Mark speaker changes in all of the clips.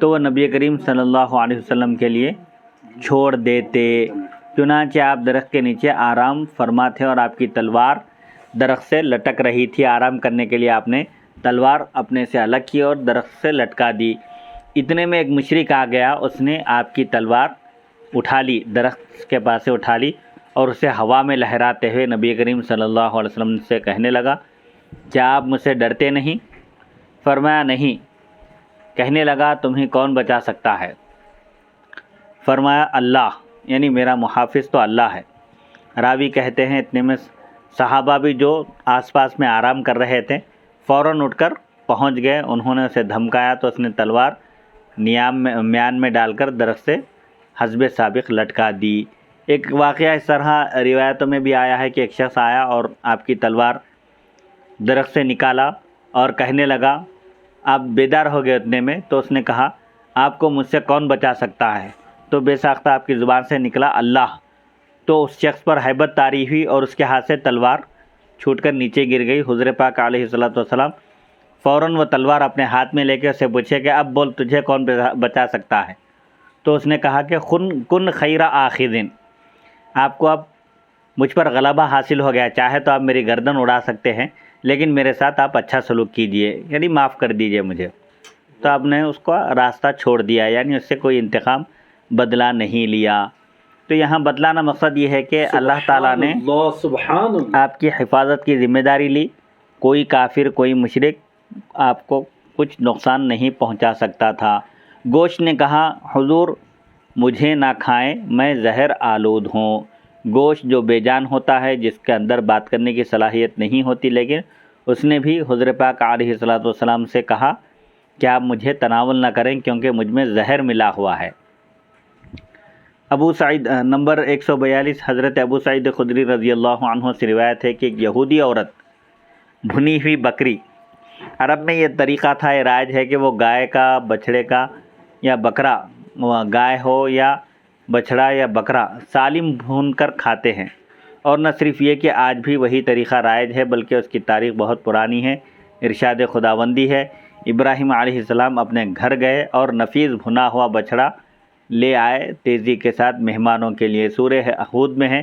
Speaker 1: تو وہ نبی کریم صلی اللہ علیہ وسلم کے لیے چھوڑ دیتے۔ چنانچہ آپ درخت کے نیچے آرام فرما تھے اور آپ کی تلوار درخت سے لٹک رہی تھی۔ آرام کرنے کے لیے آپ نے تلوار اپنے سے الگ کی اور درخت سے لٹکا دی۔ اتنے میں ایک مشرک آ گیا، اس نے آپ کی تلوار اٹھا لی، درخت کے پاس سے اٹھا لی اور اسے ہوا میں لہراتے ہوئے نبی کریم صلی اللہ علیہ وسلم سے کہنے لگا، کیا آپ مجھ سے ڈرتے نہیں؟ فرمایا نہیں۔ کہنے لگا، تمہیں کون بچا سکتا ہے؟ فرمایا اللہ، یعنی میرا محافظ تو اللہ ہے۔ راوی کہتے ہیں اتنے میں صحابہ بھی جو آس پاس میں آرام کر رہے تھے فوراً اٹھ کر پہنچ گئے۔ انہوں نے اسے دھمکایا تو اس نے تلوار میان میں ڈال کر درخت سے حسب سابق لٹکا دی۔ ایک واقعہ اس طرح روایتوں میں بھی آیا ہے کہ ایک شخص آیا اور آپ کی تلوار درخت سے نکالا اور کہنے لگا، آپ بیدار ہو گئے اتنے میں، تو اس نے کہا، آپ کو مجھ سے کون بچا سکتا ہے؟ تو بے ساختہ آپ کی زبان سے نکلا اللہ۔ تو اس شخص پر ہیبت طاری ہوئی اور اس کے ہاتھ سے تلوار چھوٹ کر نیچے گر گئی۔ حضور پاک علیہ السلام فوراً وہ تلوار اپنے ہاتھ میں لے کے اسے پوچھے کہ اب بول، تجھے کون بچا سکتا ہے؟ تو اس نے کہا کہ کن خیر آخذ، آپ کو اب مجھ پر غلبہ حاصل ہو گیا، چاہے تو آپ میری گردن اڑا سکتے ہیں لیکن میرے ساتھ آپ اچھا سلوک کیجئے، یعنی معاف کر دیجئے مجھے۔ تو آپ نے اس کو راستہ چھوڑ دیا، یعنی اس سے کوئی انتقام بدلہ نہیں لیا۔ تو یہاں بتلانا مقصد یہ ہے کہ اللہ تعالیٰ نے آپ کی حفاظت کی ذمہ داری لی۔ کوئی کافر، کوئی مشرک آپ کو کچھ نقصان نہیں پہنچا سکتا تھا۔ گوشت نے کہا، حضور مجھے نہ کھائیں، میں زہر آلود ہوں۔ گوشت جو بے جان ہوتا ہے، جس کے اندر بات کرنے کی صلاحیت نہیں ہوتی، لیکن اس نے بھی حضور پاک علیہ السلام سے کہا کہ آپ مجھے تناول نہ کریں کیونکہ مجھ میں زہر ملا ہوا ہے۔ ابو سعید نمبر 142، حضرت ابو سعید خدری رضی اللہ عنہ سے روایت ہے کہ ایک یہودی عورت بھنی ہوئی بکری، عرب میں یہ طریقہ تھا، یہ رائج ہے کہ وہ گائے کا، بچھڑے کا یا بکرا، گائے ہو یا بچھڑا یا بکرا، سالم بھون کر کھاتے ہیں۔ اور نہ صرف یہ کہ آج بھی وہی طریقہ رائج ہے بلکہ اس کی تاریخ بہت پرانی ہے۔ ارشاد خداوندی ہے، ابراہیم علیہ السلام اپنے گھر گئے اور نفیس بھنا ہوا بچھڑا لے آئے تیزی کے ساتھ مہمانوں کے لیے۔ سورہ ہود میں ہے،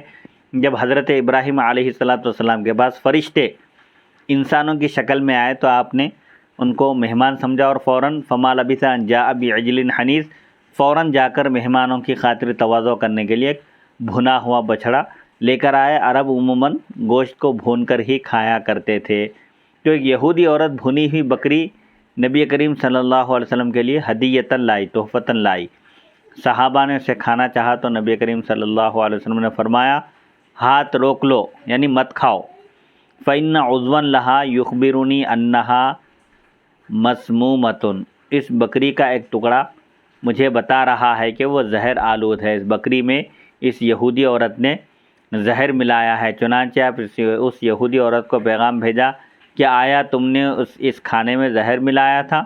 Speaker 1: جب حضرت ابراہیم علیہ السلام کے پاس فرشتے انسانوں کی شکل میں آئے تو آپ نے ان کو مہمان سمجھا اور فوراً فما لبث ان جاء بعجل حنیذ، فوراً جا کر مہمانوں کی خاطر تواضع کرنے کے لیے ایک بھنا ہوا بچھڑا لے کر آئے۔ عرب عموماً گوشت کو بھون کر ہی کھایا کرتے تھے۔ تو ایک یہودی عورت بھنی ہوئی بکری نبی کریم صلی اللہ علیہ وسلم کے لیے ہدیۃً لائی، تحفتاً لائی۔ صحابہ نے اسے کھانا چاہا تو نبی کریم صلی اللہ علیہ وسلم نے فرمایا، ہاتھ روک لو، یعنی مت کھاؤ۔ فَإِنَّ عُضْوًا لَهَا يُخْبِرُنِي أَنَّهَا مَسْمُومَةٌ، اس بکری کا ایک ٹکڑا مجھے بتا رہا ہے کہ وہ زہر آلود ہے۔ اس بکری میں اس یہودی عورت نے زہر ملایا ہے۔ چنانچہ آپ اس یہودی عورت کو پیغام بھیجا کہ آیا تم نے اس کھانے میں زہر ملایا تھا؟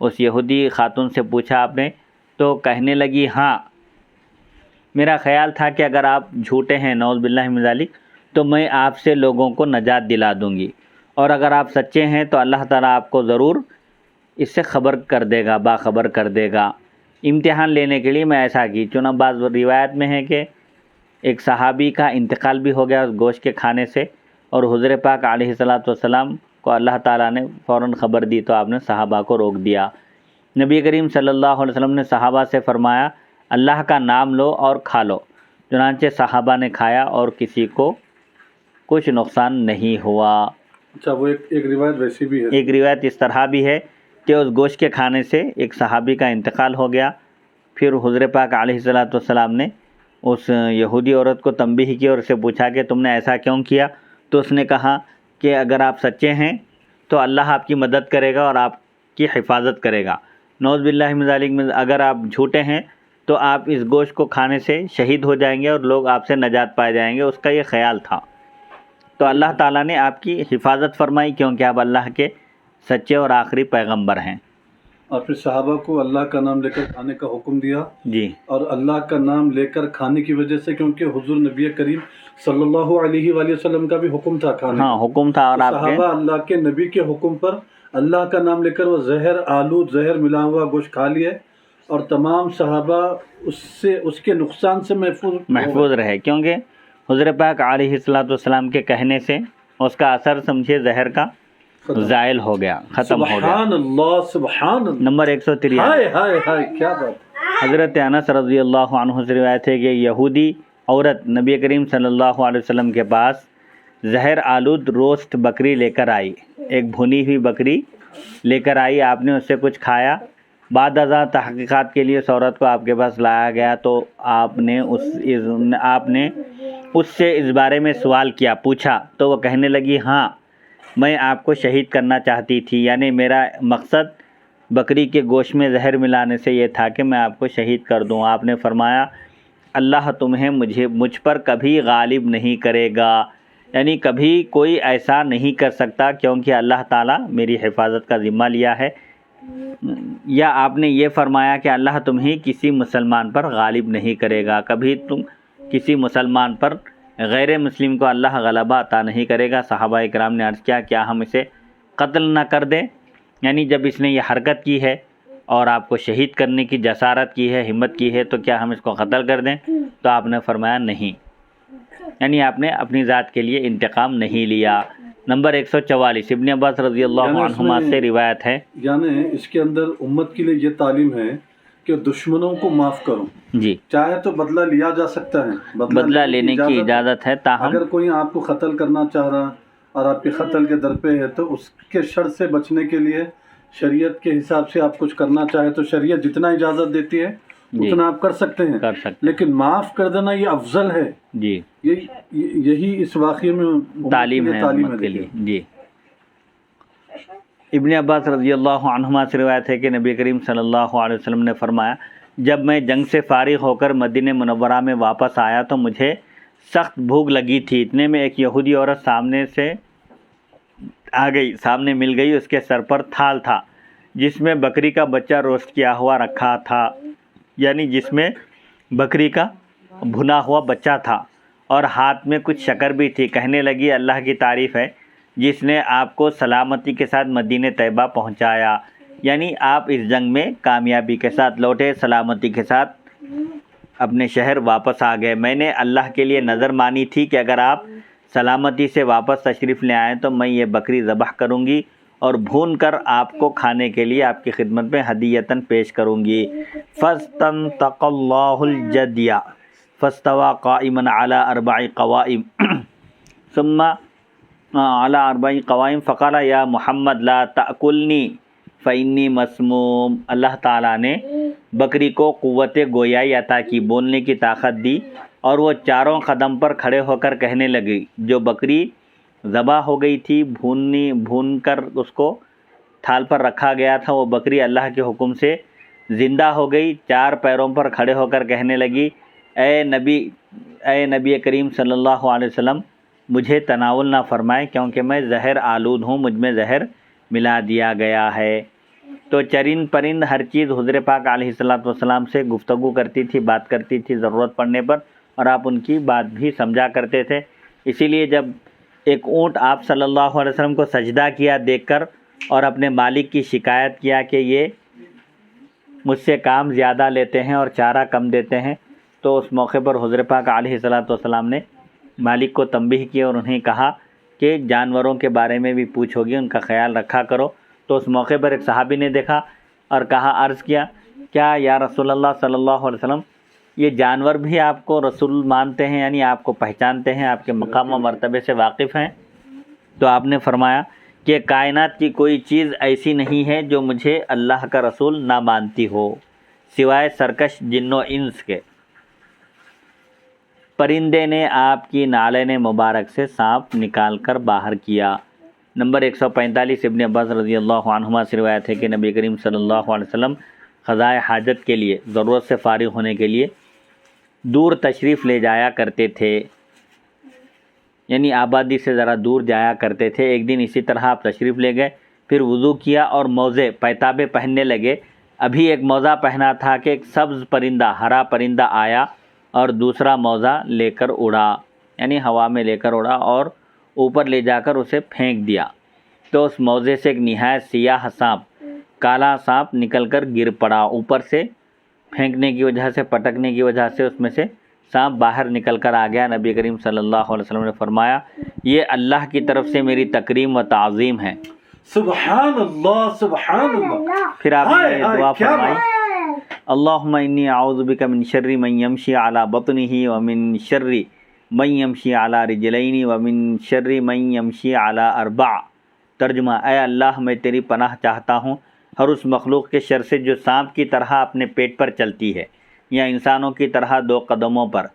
Speaker 1: اس یہودی خاتون سے پوچھا آپ نے، تو کہنے لگی، ہاں، میرا خیال تھا کہ اگر آپ جھوٹے ہیں، نعوذ باللہ من ذالک، تو میں آپ سے لوگوں کو نجات دلا دوں گی، اور اگر آپ سچے ہیں تو اللہ تعالیٰ آپ کو ضرور اس سے خبر کر دے گا، باخبر کر دے گا۔ امتحان لینے کے لیے میں ایسا کی۔ چنانچہ بعض روایت میں ہے کہ ایک صحابی کا انتقال بھی ہو گیا اس گوشت کے کھانے سے، اور حضور پاک علیہ السلام کو اللہ تعالیٰ نے فوراً خبر دی تو آپ نے صحابہ کو روک دیا۔ نبی کریم صلی اللہ علیہ وسلم نے صحابہ سے فرمایا، اللہ کا نام لو اور کھا لو۔ چنانچہ صحابہ نے کھایا اور کسی کو کچھ نقصان نہیں ہوا۔
Speaker 2: اچھا، وہ ایک روایت ویسی بھی ہے،
Speaker 1: ایک روایت اس طرح بھی ہے کہ اس گوشت کے کھانے سے ایک صحابی کا انتقال ہو گیا۔ پھر حضور پاک علیہ السلام نے اس یہودی عورت کو تنبیہ کی اور اسے پوچھا کہ تم نے ایسا کیوں کیا؟ تو اس نے کہا کہ اگر آپ سچے ہیں تو اللہ آپ کی مدد کرے گا اور آپ کی حفاظت کرے گا۔ نعوذ باللہ من ذالک، اگر آپ جھوٹے ہیں تو آپ اس گوشت کو کھانے سے شہید ہو جائیں گے اور لوگ آپ سے نجات پائے جائیں گے۔ اس کا یہ خیال تھا۔ تو اللہ تعالیٰ نے آپ کی حفاظت فرمائی کیونکہ آپ اللہ کے سچے اور آخری پیغمبر ہیں۔
Speaker 2: اور پھر صحابہ کو اللہ کا نام لے کر کھانے کا حکم دیا۔
Speaker 1: جی،
Speaker 2: اور اللہ کا نام لے کر کھانے کی وجہ سے، کیونکہ حضور نبی کریم صلی اللہ علیہ وآلہ وسلم کا بھی حکم تھا کھانے
Speaker 1: ہاں، حکم تھا، اور آپ کے
Speaker 2: صحابہ اللہ کے نبی کے حکم پر اللہ کا نام لے کر وہ زہر آلود، زہر ملا ہوا گوشت کھا لیے، اور تمام صحابہ اس کے نقصان سے
Speaker 1: محفوظ رہے، کیونکہ حضور پاک علیہ الصلوۃ والسلام کے کہنے سے اس کا اثر سمجھے زہر کا زائل ہو گیا، ختم ہو گیا۔
Speaker 2: سبحان اللہ، سبحان اللہ۔
Speaker 1: نمبر 183،
Speaker 2: ہائے ہائے ہائے، کیا بات!
Speaker 1: حضرت انس رضی اللہ عنہ سے روایت ہے کہ یہودی عورت نبی کریم صلی اللہ علیہ وسلم کے پاس زہر آلود روسٹ بکری لے کر آئی، ایک بھنی ہوئی بکری لے کر آئی، آپ نے اس سے کچھ کھایا۔ بعد ازاں تحقیقات کے لیے اس عورت کو آپ کے پاس لایا گیا تو آپ نے اس سے اس بارے میں سوال کیا، پوچھا، تو وہ کہنے لگی ہاں میں آپ کو شہید کرنا چاہتی تھی، یعنی میرا مقصد بکری کے گوشت میں زہر ملانے سے یہ تھا کہ میں آپ کو شہید کر دوں۔ آپ نے فرمایا اللہ تمہیں مجھ پر کبھی غالب نہیں کرے گا، یعنی کبھی کوئی ایسا نہیں کر سکتا کیونکہ اللہ تعالیٰ میری حفاظت کا ذمہ لیا ہے۔ یا آپ نے یہ فرمایا کہ اللہ تمہیں کسی مسلمان پر غالب نہیں کرے گا، کبھی تم کسی مسلمان پر غیر مسلم کو اللہ غلبہ عطا نہیں کرے گا۔ صحابہ کرام نے عرض کیا ہم اسے قتل نہ کر دیں؟ یعنی جب اس نے یہ حرکت کی ہے اور آپ کو شہید کرنے کی جسارت کی ہے، ہمت کی ہے، تو کیا ہم اس کو قتل کر دیں؟ تو آپ نے فرمایا نہیں، یعنی آپ نے اپنی ذات کے لیے انتقام نہیں لیا۔ نمبر 144، ابن عباس رضی اللہ عنہما سے روایت ہے،
Speaker 2: یعنی اس کے اندر امت کے لیے یہ تعلیم ہے کہ دشمنوں کو معاف کرو،
Speaker 1: جی
Speaker 2: چاہے تو بدلہ لیا جا سکتا ہے،
Speaker 1: بدلہ لینے کی اجازت ہے، تاہم
Speaker 2: اگر کوئی آپ کو قتل کرنا چاہ رہا اور آپ کے قتل کے در پہ ہے تو اس کے شر سے بچنے کے لیے شریعت کے حساب سے آپ کچھ کرنا چاہے تو شریعت جتنا اجازت دیتی ہے اتنا آپ کر سکتے ہیں، لیکن معاف کر دینا یہ افضل ہے۔
Speaker 1: جی
Speaker 2: یہی اس واقعے میں
Speaker 1: تعلیم ہے امت کے لیے۔ جی ابن عباس رضی اللہ عنہما سے روایت ہے کہ نبی کریم صلی اللہ علیہ وسلم نے فرمایا جب میں جنگ سے فارغ ہو کر مدینہ منورہ میں واپس آیا تو مجھے سخت بھوک لگی تھی، اتنے میں ایک یہودی عورت سامنے سے آ گئی، سامنے مل گئی، اس کے سر پر تھال تھا جس میں بکری کا بچہ روسٹ کیا ہوا رکھا تھا، یعنی جس میں بکری کا بھنا ہوا بچہ تھا، اور ہاتھ میں کچھ شکر بھی تھی۔ کہنے لگی اللہ کی تعریف ہے جس نے آپ کو سلامتی کے ساتھ مدینہ طیبہ پہنچایا، یعنی آپ اس جنگ میں کامیابی کے ساتھ لوٹے، سلامتی کے ساتھ اپنے شہر واپس آ گئے۔ میں نے اللہ کے لیے نظر مانی تھی کہ اگر آپ سلامتی سے واپس تشریف لے آئیں تو میں یہ بکری ذبح کروں گی اور بھون کر آپ کو کھانے کے لیے آپ کی خدمت میں ہدیتاً پیش کروں گی۔ فاستنطق اللہ الجدی فاستوى قائما على 4 قوائم ثم على 4 قوائم فقال یا محمد لا تأکلنی فإنی مسموم۔ اللہ تعالیٰ نے بکری کو قوت گویائی عطا کی، بولنے کی طاقت دی، اور وہ 4 قدم پر کھڑے ہو کر کہنے لگی۔ جو بکری ذبح ہو گئی تھی، بھون کر اس کو تھال پر رکھا گیا تھا، وہ بکری اللہ کے حکم سے زندہ ہو گئی، 4 پیروں پر کھڑے ہو کر کہنے لگی اے نبی کریم صلی اللہ علیہ وسلم مجھے تناول نہ فرمائے کیونکہ میں زہر آلود ہوں، مجھ میں زہر ملا دیا گیا ہے۔ تو چرند پرند ہر چیز حضور پاک علیہ السلام سے گفتگو کرتی تھی، بات کرتی تھی ضرورت پڑنے پر، اور آپ ان کی بات بھی سمجھا کرتے تھے۔ اسی لیے جب ایک اونٹ آپ صلی اللہ علیہ وسلم کو سجدہ کیا دیکھ کر اور اپنے مالک کی شکایت کیا کہ یہ مجھ سے کام زیادہ لیتے ہیں اور چارہ کم دیتے ہیں، تو اس موقع پر حضور پاک علیہ السلام نے مالک کو تنبیہ کی اور انہیں کہا کہ جانوروں کے بارے میں بھی پوچھو گی، ان کا خیال رکھا کرو۔ تو اس موقع پر ایک صحابی نے دیکھا اور کہا، عرض کیا کیا یا رسول اللہ صلی اللہ علیہ وسلم یہ جانور بھی آپ کو رسول مانتے ہیں، یعنی آپ کو پہچانتے ہیں، آپ کے مقام و مرتبے سے واقف ہیں؟ تو آپ نے فرمایا کہ کائنات کی کوئی چیز ایسی نہیں ہے جو مجھے اللہ کا رسول نہ مانتی ہو سوائے سرکش جن و انس کے۔ پرندے نے آپ کی نالین مبارک سے سانپ نکال کر باہر کیا۔ نمبر 145، ابن عباس رضی اللہ عنہما سے روایت ہے کہ نبی کریم صلی اللہ علیہ وسلم قضائے حاجت کے لیے، ضرورت سے فارغ ہونے کے لیے دور تشریف لے جایا کرتے تھے، یعنی آبادی سے ذرا دور جایا کرتے تھے۔ ایک دن اسی طرح آپ تشریف لے گئے، پھر وضو کیا اور موزے پیتابے پہننے لگے۔ ابھی ایک موزہ پہنا تھا کہ ایک سبز پرندہ، ہرا پرندہ آیا اور دوسرا موزہ لے کر اڑا، یعنی ہوا میں لے کر اڑا اور اوپر لے جا کر اسے پھینک دیا۔ تو اس موزے سے ایک نہایت سیاہ سانپ، کالا سانپ نکل کر گر پڑا، اوپر سے پھینکنے کی وجہ سے، پٹکنے کی وجہ سے اس میں سے سانپ باہر نکل کر آ گیا۔ نبی کریم صلی اللہ علیہ وسلم نے فرمایا یہ اللہ کی طرف سے میری تکریم و تعظیم ہے۔
Speaker 2: سبحان اللہ سبحان اللہ۔
Speaker 1: پھر آپ نے یہ دعا فرمائی اللہم انی اعوذ بک من شر من یمشی علی بطنہ ومن شر من یمشی علی رجلین ومن شر من یمشی علی اربع۔ ترجمہ، اے اللہ میں تیری پناہ چاہتا ہوں ہر اس مخلوق کے شر سے جو سانپ کی طرح اپنے پیٹ پر چلتی ہے، یا انسانوں کی طرح 2 قدموں پر،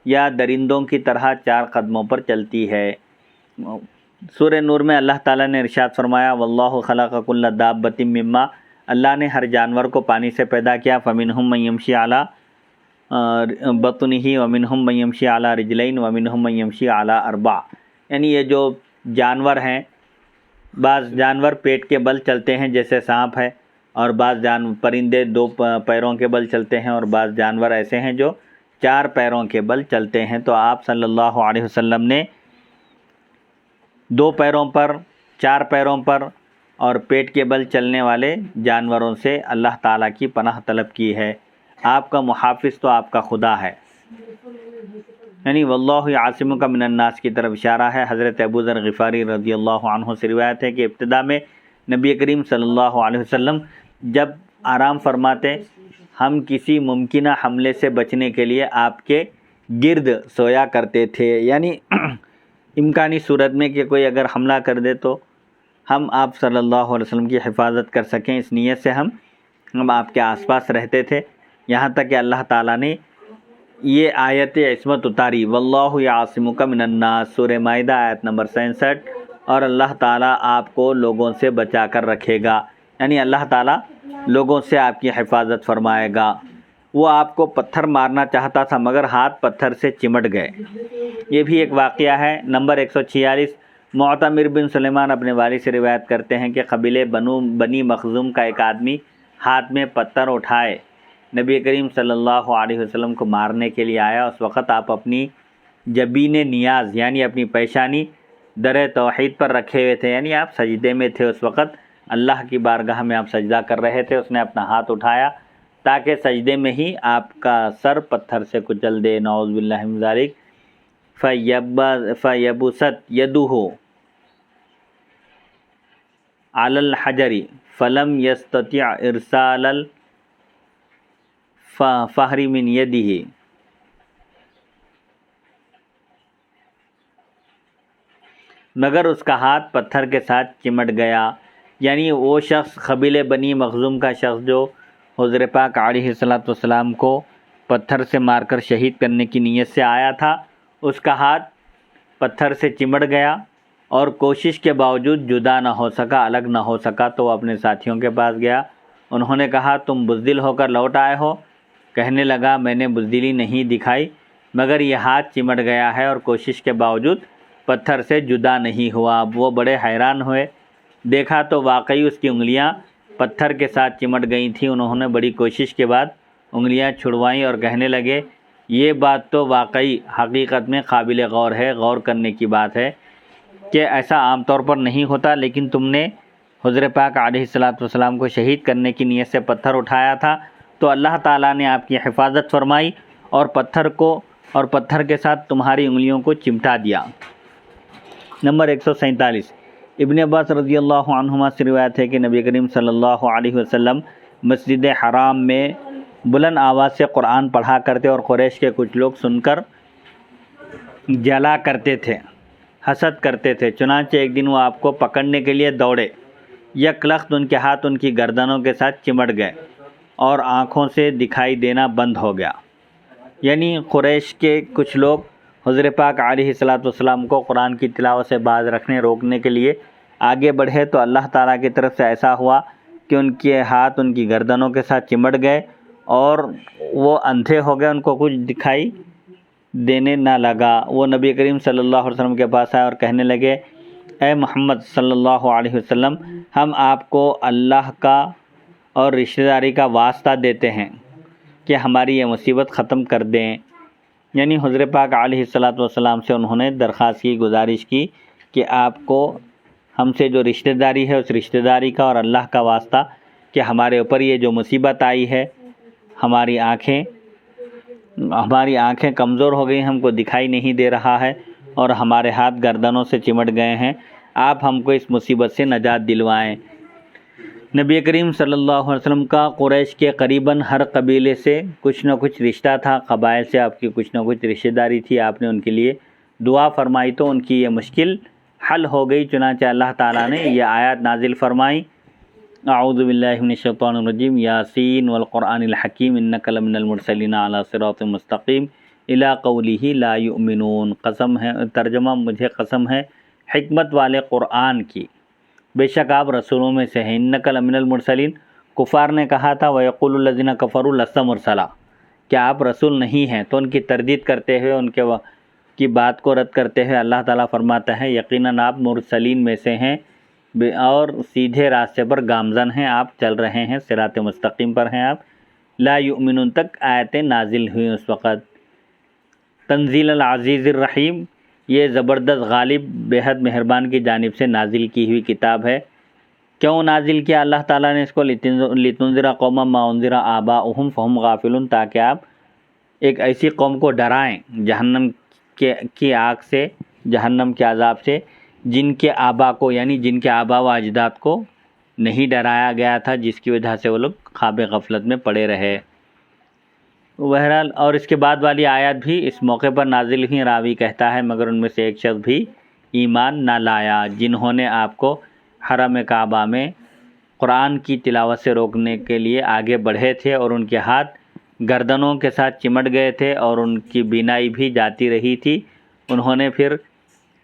Speaker 1: یا درندوں کی طرح 4 قدموں پر چلتی ہے۔ سورہ نور میں اللہ تعالیٰ نے ارشاد فرمایا واللہ خلق کل دابۃ مما، اللہ نے ہر جانور کو پانی سے پیدا کیا، فمنہم من یمشی علی بطنہ ومنہم من یمشی علی رجلین ومنہم من یمشی علی اربع۔ یعنی یہ جو جانور ہیں، بعض جانور پیٹ کے بل چلتے ہیں جیسے سانپ ہے، اور بعض پرندے 2 پیروں کے بل چلتے ہیں، اور بعض جانور ایسے ہیں جو 4 پیروں کے بل چلتے ہیں۔ تو آپ صلی اللہ علیہ وسلم نے 2 پیروں پر، 4 پیروں پر اور پیٹ کے بل چلنے والے جانوروں سے اللہ تعالیٰ کی پناہ طلب کی ہے۔ آپ کا محافظ تو آپ کا خدا ہے، یعنی واللہ عاصمک من الناس کی طرف اشارہ ہے۔ حضرت ابو ذر غفاری رضی اللہ عنہ سے روایت ہے کہ ابتدا میں نبی کریم صلی اللہ علیہ وسلم جب آرام فرماتے، ہم کسی ممکنہ حملے سے بچنے کے لیے آپ کے گرد سویا کرتے تھے، یعنی امکانی صورت میں کہ کوئی اگر حملہ کر دے تو ہم آپ صلی اللہ علیہ وسلم کی حفاظت کر سکیں، اس نیت سے ہم آپ کے آس پاس رہتے تھے، یہاں تک کہ اللہ تعالیٰ نے یہ آیت عصمت اتاری واللہ یعصمک من الناس، سورہ مائدہ آیت نمبر 67، اور اللہ تعالیٰ آپ کو لوگوں سے بچا کر رکھے گا، یعنی اللہ تعالیٰ لوگوں سے آپ کی حفاظت فرمائے گا۔ وہ آپ کو پتھر مارنا چاہتا تھا مگر ہاتھ پتھر سے چمٹ گئے۔ یہ بھی ایک واقعہ ہے۔ نمبر 146، معتمر بن سلیمان اپنے والد سے روایت کرتے ہیں کہ قبیلے بنی مخزوم کا ایک آدمی ہاتھ میں پتھر اٹھائے نبی کریم صلی اللہ علیہ وسلم کو مارنے کے لیے آیا۔ اس وقت آپ اپنی جبین نیاز یعنی اپنی پیشانی در توحید پر رکھے ہوئے تھے، یعنی آپ سجدے میں تھے، اس وقت اللہ کی بارگاہ میں آپ سجدہ کر رہے تھے۔ اس نے اپنا ہاتھ اٹھایا تاکہ سجدے میں ہی آپ کا سر پتھر سے کچل دے، نعوذ باللہ من ذالک، فیبست یدہ علی الحجر فلم یستطع ارسال الفہر من یدہ۔ مگر اس کا ہاتھ پتھر کے ساتھ چمٹ گیا، یعنی وہ شخص قبیلے بنی مخزوم کا شخص جو حضور پاک علیہ الصلوۃ والسلام کو پتھر سے مار کر شہید کرنے کی نیت سے آیا تھا، اس کا ہاتھ پتھر سے چمٹ گیا اور کوشش کے باوجود جدا نہ ہو سکا، الگ نہ ہو سکا۔ تو وہ اپنے ساتھیوں کے پاس گیا، انہوں نے کہا تم بزدل ہو کر لوٹ آئے ہو؟ کہنے لگا میں نے بزدلی نہیں دکھائی مگر یہ ہاتھ چمٹ گیا ہے اور کوشش کے باوجود پتھر سے جدا نہیں ہوا۔ اب وہ بڑے حیران ہوئے، دیکھا تو واقعی اس کی انگلیاں پتھر کے ساتھ چمٹ گئی تھیں۔ انہوں نے بڑی کوشش کے بعد انگلیاں چھڑوائیں اور کہنے لگے یہ بات تو واقعی حقیقت میں قابل غور ہے، غور کرنے کی بات ہے کہ ایسا عام طور پر نہیں ہوتا، لیکن تم نے حضور پاک علیہ الصلوۃ والسلام کو شہید کرنے کی نیت سے پتھر اٹھایا تھا تو اللہ تعالیٰ نے آپ کی حفاظت فرمائی اور پتھر کے ساتھ تمہاری انگلیوں کو چمٹا دیا۔ نمبر 147، ابن عباس رضی اللہ عنہما سے روایت ہے کہ نبی کریم صلی اللہ علیہ وسلم مسجد حرام میں بلند آواز سے قرآن پڑھا کرتے اور قریش کے کچھ لوگ سن کر جلا کرتے تھے، حسد کرتے تھے۔ چنانچہ ایک دن وہ آپ کو پکڑنے کے لیے دوڑے، یک لخت ان کے ہاتھ ان کی گردنوں کے ساتھ چمٹ گئے اور آنکھوں سے دکھائی دینا بند ہو گیا۔ یعنی قریش کے کچھ لوگ حضور پاک علیہ الصلوۃ والسلام کو قرآن کی تلاوت سے باز روکنے کے لیے آگے بڑھے تو اللہ تعالیٰ کی طرف سے ایسا ہوا کہ ان کے ہاتھ ان کی گردنوں کے ساتھ چمٹ گئے اور وہ اندھے ہو گئے، ان کو کچھ دکھائی دینے نہ لگا۔ وہ نبی کریم صلی اللہ علیہ وسلم کے پاس آئے اور کہنے لگے اے محمد صلی اللہ علیہ وسلم، ہم آپ کو اللہ کا اور رشتہ داری کا واسطہ دیتے ہیں کہ ہماری یہ مصیبت ختم کر دیں۔ یعنی حضور پاک علیہ الصلوۃ والسلام سے انہوں نے درخواست کی، گزارش کی کہ آپ کو ہم سے جو رشتہ داری ہے اس رشتہ داری کا اور اللہ کا واسطہ کہ ہمارے اوپر یہ جو مصیبت آئی ہے ہماری آنکھیں کمزور ہو گئی، ہم کو دکھائی نہیں دے رہا ہے اور ہمارے ہاتھ گردنوں سے چمٹ گئے ہیں، آپ ہم کو اس مصیبت سے نجات دلوائیں۔ نبی کریم صلی اللہ علیہ وسلم کا قریش کے قریباً ہر قبیلے سے کچھ نہ کچھ رشتہ تھا، قبائل سے آپ کی کچھ نہ کچھ رشتہ داری تھی، آپ نے ان کے لیے دعا فرمائی تو ان کی یہ مشکل حل ہو گئی، چنانچہ اللہ تعالیٰ نے یہ آیات نازل فرمائی، اعوذ باللہ من الشیطان الرجیم، یاسین والقرآن الحکیم انک لمن المرسلین علی صراط مستقیم الی قولہ لا یؤمنون، قسم ہے، ترجمہ مجھے قسم ہے حکمت والے قرآن کی، بے شک آپ رسولوں میں سے ہیں، انک لمن المرسلین، کفار نے کہا تھا ویقول الذین کفروا لست مرسلا، کیا آپ رسول نہیں ہیں؟ تو ان کی تردید کرتے ہوئے، ان کے کی بات کو رد کرتے ہوئے اللہ تعالیٰ فرماتا ہے یقیناً آپ مرسلین میں سے ہیں اور سیدھے راستے پر گامزن ہیں، آپ چل رہے ہیں، صراط مستقیم پر ہیں آپ۔ لا یؤمنون تک آیتیں نازل ہوئیں اس وقت۔ تنزیل العزیز الرحیم، یہ زبردست غالب بے حد مہربان کی جانب سے نازل کی ہوئی کتاب ہے۔ کیوں نازل کیا اللہ تعالیٰ نے اس کو؟ لتنذر قوما ما انذر آباؤہم فہم غافلون، تاکہ آپ ایک ایسی قوم کو ڈرائیں جہنم کی آگ سے، جہنم کے عذاب سے، جن کے آبا کو، یعنی جن کے آبا و اجداد کو نہیں ڈرایا گیا تھا، جس کی وجہ سے وہ لوگ خواب غفلت میں پڑے رہے۔ بہرحال اور اس کے بعد والی آیات بھی اس موقع پر نازل ہوئی، راوی کہتا ہے مگر ان میں سے ایک شخص بھی ایمان نہ لایا، جنہوں نے آپ کو حرم کعبہ میں قرآن کی تلاوت سے روکنے کے لیے آگے بڑھے تھے اور ان کے ہاتھ گردنوں کے ساتھ چمٹ گئے تھے اور ان کی بینائی بھی جاتی رہی تھی۔ انہوں نے پھر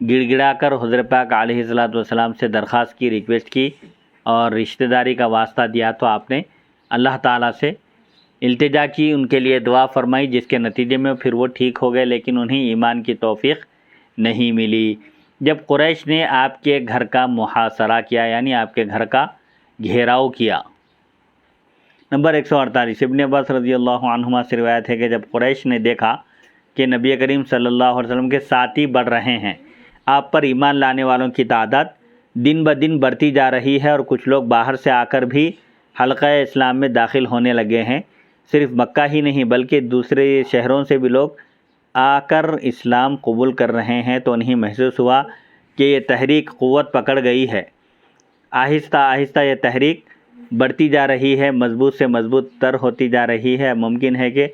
Speaker 1: گڑ گڑا کر حضرت پاک علیہ السلام سے درخواست کی، ریکویسٹ کی اور رشتہ داری کا واسطہ دیا، تو آپ نے اللہ تعالیٰ سے التجا کی، ان کے لیے دعا فرمائی، جس کے نتیجے میں پھر وہ ٹھیک ہو گئے، لیکن انہیں ایمان کی توفیق نہیں ملی۔ جب قریش نے آپ کے گھر کا محاصرہ کیا، یعنی آپ کے گھر کا گھیراؤ کیا۔ نمبر 148، ابن عباس رضی اللہ عنہما سے روایت ہے کہ جب قریش نے دیکھا کہ نبی کریم صلی اللہ علیہ وسلم کے ساتھی بڑھ رہے ہیں، آپ پر ایمان لانے والوں کی تعداد دن بدن بڑھتی جا رہی ہے اور کچھ لوگ باہر سے آ کر بھی حلقہ اسلام میں داخل ہونے لگے ہیں، صرف مکہ ہی نہیں بلکہ دوسرے شہروں سے بھی لوگ آ کر اسلام قبول کر رہے ہیں، تو انہیں محسوس ہوا کہ یہ تحریک قوت پکڑ گئی ہے، آہستہ آہستہ یہ تحریک بڑھتی جا رہی ہے، مضبوط سے مضبوط تر ہوتی جا رہی ہے، ممکن ہے کہ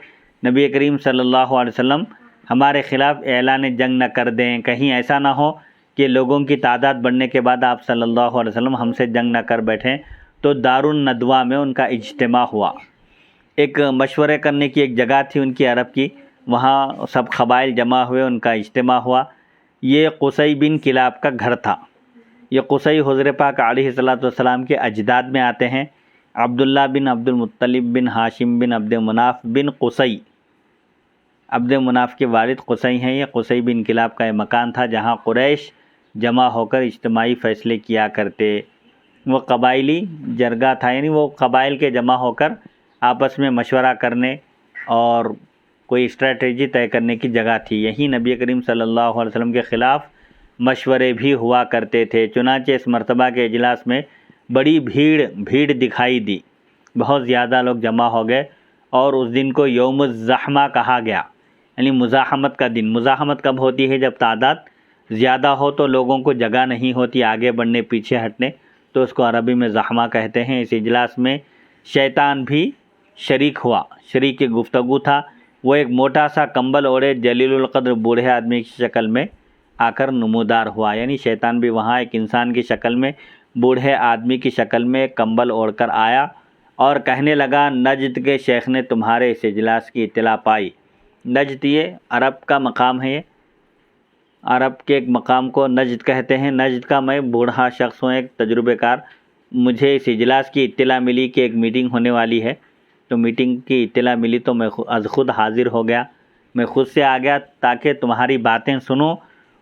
Speaker 1: نبی کریم صلی اللہ علیہ وسلم ہمارے خلاف اعلان جنگ نہ کر دیں، کہیں ایسا نہ ہو کہ لوگوں کی تعداد بڑھنے کے بعد آپ صلی اللہ علیہ وسلم ہم سے جنگ نہ کر بیٹھیں۔ تو دارالندوہ میں ان کا اجتماع ہوا، ایک مشورے کرنے کی ایک جگہ تھی ان کی عرب کی، وہاں سب قبائل جمع ہوئے، ان کا اجتماع ہوا۔ یہ قصی بن کلاب کا گھر تھا۔ یہ قصی حضرت پاک علیہ السلام کے اجداد میں آتے ہیں، عبداللہ بن عبد المطلب بن ہاشم بن عبد مناف بن قصی، عبد مناف کے والد قصی ہیں۔ یہ قصی بن کلاب کا یہ مکان تھا جہاں قریش جمع ہو کر اجتماعی فیصلے کیا کرتے۔ وہ قبائلی جرگہ تھا، یعنی وہ قبائل کے جمع ہو کر آپس میں مشورہ کرنے اور کوئی اسٹریٹجی طے کرنے کی جگہ تھی۔ یہی نبی کریم صلی اللہ علیہ وسلم کے خلاف مشورے بھی ہوا کرتے تھے۔ چنانچہ اس مرتبہ کے اجلاس میں بڑی بھیڑ دکھائی دی، بہت زیادہ لوگ جمع ہو گئے اور اس دن کو یوم الزحمہ کہا گیا، یعنی مزاحمت کا دن۔ مزاحمت کب ہوتی ہے؟ جب تعداد زیادہ ہو تو لوگوں کو جگہ نہیں ہوتی آگے بڑھنے پیچھے ہٹنے، تو اس کو عربی میں زحمہ کہتے ہیں۔ اس اجلاس میں شیطان بھی شریک ہوا، شریک گفتگو تھا۔ وہ ایک موٹا سا کمبل اوڑے جلیل القدر بوڑھے آدمی کی شکل میں آ کر نمودار ہوا، یعنی شیطان بھی وہاں ایک انسان کی شکل میں، بوڑھے آدمی کی شکل میں کمبل اوڑھ کر آیا اور کہنے لگا نجد کے شیخ نے تمہارے اس اجلاس کی اطلاع پائی۔ نجد یہ عرب کا مقام ہے، یہ عرب کے ایک مقام کو نجد کہتے ہیں۔ نجد کا میں بوڑھا شخص ہوں، ایک تجربے کار، مجھے اس اجلاس کی اطلاع ملی کہ ایک میٹنگ ہونے والی ہے، تو میٹنگ کی اطلاع ملی تو میں از خود حاضر ہو گیا، میں خود سے آ گیا تاکہ تمہاری باتیں سنوں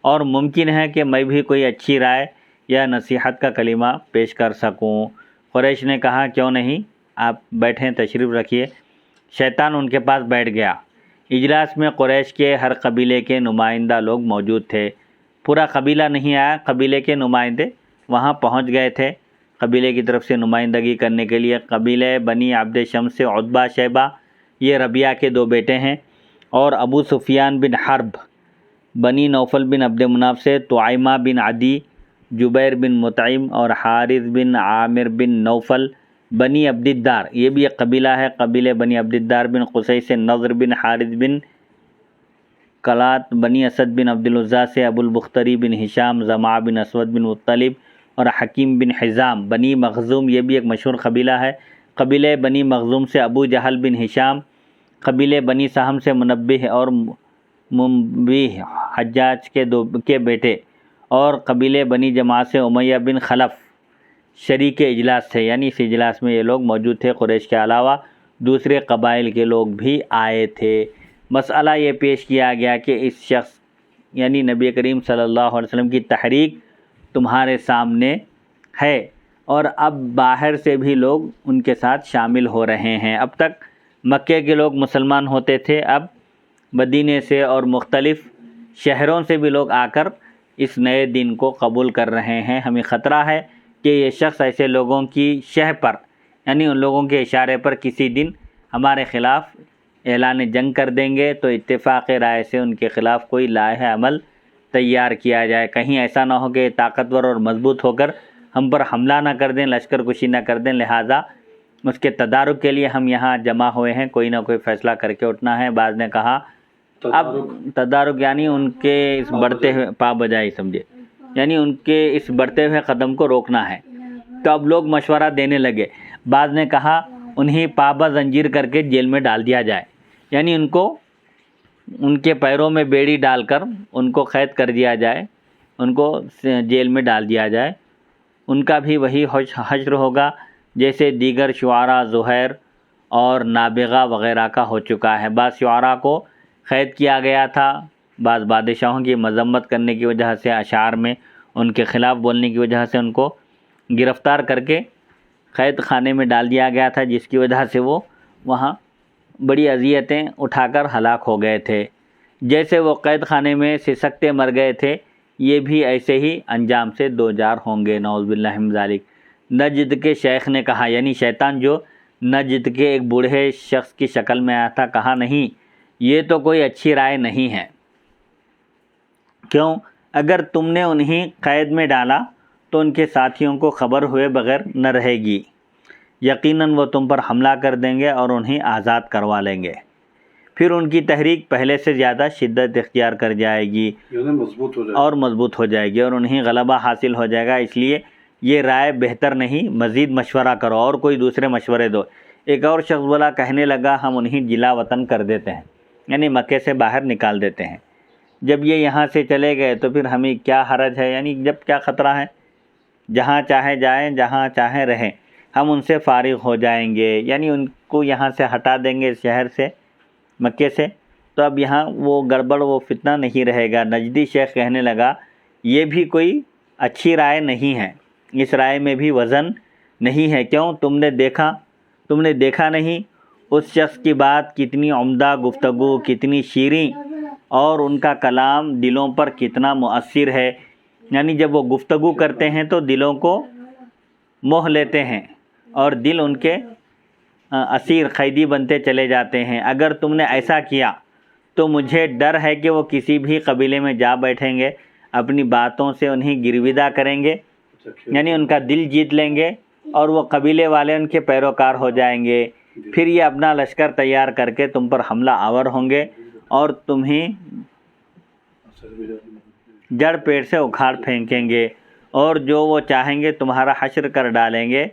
Speaker 1: اور ممکن ہے کہ میں بھی کوئی اچھی رائے یا نصیحت کا کلمہ پیش کر سکوں۔ قریش نے کہا کیوں نہیں، آپ بیٹھیں، تشریف رکھیے۔ شیطان ان کے پاس بیٹھ گیا۔ اجلاس میں قریش کے ہر قبیلے کے نمائندہ لوگ موجود تھے، پورا قبیلہ نہیں آیا، قبیلے کے نمائندے وہاں پہنچ گئے تھے قبیلے کی طرف سے نمائندگی کرنے کے لیے۔ قبیلے بنی عبد شمس سے عتبہ، شیبہ، یہ ربیعہ کے 2 بیٹے ہیں، اور ابو سفیان بن حرب بنی نوفل بن عبد مناف سے طعیمہ بن عدی، جبیر بن مطعم اور حارث بن عامر بن نوفل بنی عبد الدار، یہ بھی ایک قبیلہ ہے، قبیلے بنی عبد الدار بن قصی سے نضر بن حارث بن کلات بنی اسد بن عبد العزیٰ سے ابو البختری بن ہشام، زمعہ بن اسود بن مطلب اور حکیم بن حزام بنی مخزوم، یہ بھی ایک مشہور قبیلہ ہے، قبیلے بنی مخزوم سے ابو جہل بن ہشام، قبیلے بنی سہم سے منبہ اور منبہ حجاج کے بیٹے، اور قبیلے بنی جماعت سے امیہ بن خلف شریک اجلاس تھے، یعنی اس اجلاس میں یہ لوگ موجود تھے، قریش کے علاوہ دوسرے قبائل کے لوگ بھی آئے تھے۔ مسئلہ یہ پیش کیا گیا کہ اس شخص یعنی نبی کریم صلی اللہ علیہ وسلم کی تحریک تمہارے سامنے ہے، اور اب باہر سے بھی لوگ ان کے ساتھ شامل ہو رہے ہیں۔ اب تک مکے کے لوگ مسلمان ہوتے تھے، اب مدینے سے اور مختلف شہروں سے بھی لوگ آ کر اس نئے دین کو قبول کر رہے ہیں۔ ہمیں خطرہ ہے کہ یہ شخص ایسے لوگوں کی شہ پر یعنی ان لوگوں کے اشارے پر کسی دن ہمارے خلاف اعلان جنگ کر دیں گے، تو اتفاق رائے سے ان کے خلاف کوئی لائحہ عمل تیار کیا جائے، کہیں ایسا نہ ہو کہ طاقتور اور مضبوط ہو کر ہم پر حملہ نہ کر دیں، لشکر کشی نہ کر دیں۔ لہٰذا اس کے تدارک کے لیے ہم یہاں جمع ہوئے ہیں، کوئی نہ کوئی فیصلہ کر کے اٹھنا ہے۔ بعض نے کہا اب تدارک یعنی ان کے اس بڑھتے ہوئے پا بجائی سمجھے، یعنی ان کے اس بڑھتے ہوئے قدم کو روکنا ہے، تو اب لوگ مشورہ دینے لگے۔ بعض نے کہا انہیں پابہ زنجیر کر کے جیل میں ڈال دیا جائے، یعنی ان کے پیروں میں بیڑی ڈال کر ان کو قید کر دیا جائے، ان کو جیل میں ڈال دیا جائے، ان کا بھی وہی حشر ہوگا جیسے دیگر شعراء زہیر اور نابغہ وغیرہ کا ہو چکا ہے۔ بعض شعراء کو قید کیا گیا تھا، بعض بادشاہوں کی مذمت کرنے کی وجہ سے، اشعار میں ان کے خلاف بولنے کی وجہ سے ان کو گرفتار کر کے قید خانے میں ڈال دیا گیا تھا، جس کی وجہ سے وہ وہاں بڑی اذیتیں اٹھا کر ہلاک ہو گئے تھے۔ جیسے وہ قید خانے میں سسکتے مر گئے تھے، یہ بھی ایسے ہی انجام سے دوچار ہوں گے، نعوذ باللہ من ذالک۔ نجد کے شیخ نے کہا، یعنی شیطان جو نجد کے ایک بوڑھے شخص کی شکل میں آیا تھا، کہا نہیں یہ تو کوئی اچھی رائے نہیں ہے۔ کیوں؟ اگر تم نے انہیں قید میں ڈالا تو ان کے ساتھیوں کو خبر ہوئے بغیر نہ رہے گی، یقیناً وہ تم پر حملہ کر دیں گے اور انہیں آزاد کروا لیں گے، پھر ان کی تحریک پہلے سے زیادہ شدت اختیار کر جائے گی اور مضبوط ہو جائے گی اور انہیں غلبہ حاصل ہو جائے گا۔ اس لیے یہ رائے بہتر نہیں، مزید مشورہ کرو اور کوئی دوسرے مشورے دو۔ ایک اور شخص بولا، کہنے لگا ہم انہیں جلا وطن کر دیتے ہیں، یعنی مکے سے باہر نکال دیتے ہیں، جب یہ یہاں سے چلے گئے تو پھر ہمیں کیا حرج ہے، یعنی جب کیا خطرہ ہے، جہاں چاہے جائیں جہاں چاہے رہیں، ہم ان سے فارغ ہو جائیں گے، یعنی ان کو یہاں سے ہٹا دیں گے شہر سے، مکے سے، تو اب یہاں وہ گڑبڑ وہ فتنہ نہیں رہے گا۔ نجدی شیخ کہنے لگا یہ بھی کوئی اچھی رائے نہیں ہے، اس رائے میں بھی وزن نہیں ہے۔ کیوں؟ تم نے دیکھا نہیں اس شخص کی بات کتنی عمدہ گفتگو، کتنی شیریں، اور ان کا کلام دلوں پر کتنا مؤثر ہے، یعنی جب وہ گفتگو کرتے ہیں تو دلوں کو موہ لیتے ہیں اور دل ان کے اسیر قیدی بنتے چلے جاتے ہیں۔ اگر تم نے ایسا کیا تو مجھے ڈر ہے کہ وہ کسی بھی قبیلے میں جا بیٹھیں گے، اپنی باتوں سے انہیں گرویدہ کریں گے، یعنی ان کا دل جیت لیں گے اور وہ قبیلے والے ان کے پیروکار ہو جائیں گے، پھر یہ اپنا لشکر تیار کر کے تم پر حملہ آور ہوں گے اور تمہیں جڑ پیڑ سے اکھاڑ پھینکیں گے اور جو وہ چاہیں گے تمہارا حشر کر ڈالیں گے،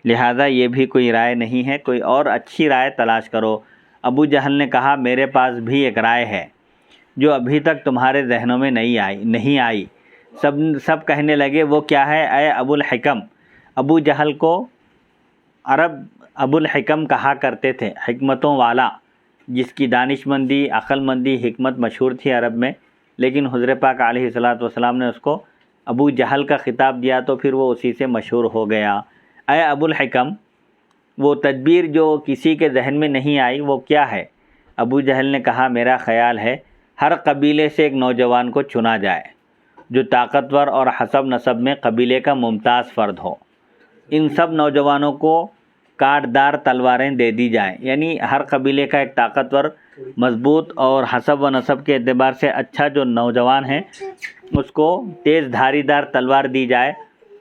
Speaker 1: لہذا یہ بھی کوئی رائے نہیں ہے، کوئی اور اچھی رائے تلاش کرو۔ ابو جہل نے کہا میرے پاس بھی ایک رائے ہے جو ابھی تک تمہارے ذہنوں میں نہیں آئی۔ سب کہنے لگے وہ کیا ہے اے ابو الحکم؟ ابو جہل کو عرب ابو الحکم کہا کرتے تھے، حکمتوں والا، جس کی دانش مندی، عقل مندی، حکمت مشہور تھی عرب میں، لیکن حضور پاک علیہ الصلاۃ والسلام نے اس کو ابو جہل کا خطاب دیا تو پھر وہ اسی سے مشہور ہو گیا۔ اے ابو الحکم، وہ تدبیر جو کسی کے ذہن میں نہیں آئی وہ کیا ہے؟ ابو جہل نے کہا میرا خیال ہے ہر قبیلے سے ایک نوجوان کو چنا جائے جو طاقتور اور حسب نسب میں قبیلے کا ممتاز فرد ہو، ان سب نوجوانوں کاٹدار تلواریں دے دی جائیں، یعنی ہر قبیلے کا ایک طاقتور، مضبوط اور حسب و نسب کے اعتبار سے اچھا جو نوجوان ہے اس کو تیز دھاری دار تلوار دی جائے،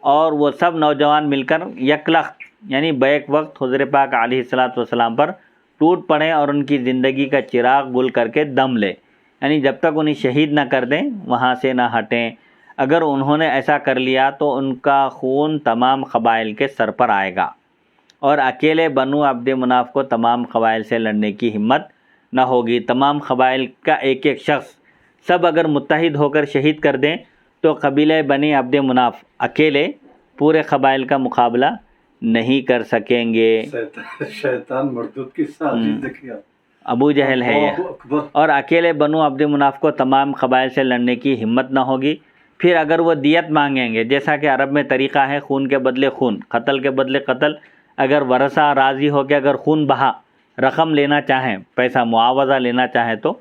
Speaker 1: اور وہ سب نوجوان مل کر یکلخت یعنی بیک وقت حضور پاک علیہ الصلاۃ والسلام پر ٹوٹ پڑیں اور ان کی زندگی کا چراغ گل کر کے دم لے، یعنی جب تک انہیں شہید نہ کر دیں وہاں سے نہ ہٹیں۔ اگر انہوں نے ایسا کر لیا تو ان کا خون تمام قبائل کے سر پر آئے گا، اور اکیلے بنو عبد مناف کو تمام قبائل سے لڑنے کی ہمت نہ ہوگی۔ تمام قبائل کا ایک ایک شخص سب اگر متحد ہو کر شہید کر دیں تو قبیلہ بنی عبد مناف اکیلے پورے قبائل کا مقابلہ نہیں کر سکیں گے۔
Speaker 2: شیطان مردود کی سازش دیکھیے،
Speaker 1: ابو جہل ہے یہ،
Speaker 2: اللہ اکبر۔
Speaker 1: اور اکیلے بنو عبد مناف کو تمام قبائل سے لڑنے کی ہمت نہ ہوگی۔ پھر اگر وہ دیت مانگیں گے، جیسا کہ عرب میں طریقہ ہے خون کے بدلے خون، قتل کے بدلے قتل، اگر ورثہ راضی ہو کے اگر خون بہا رقم لینا چاہیں، پیسہ معاوضہ لینا چاہیں تو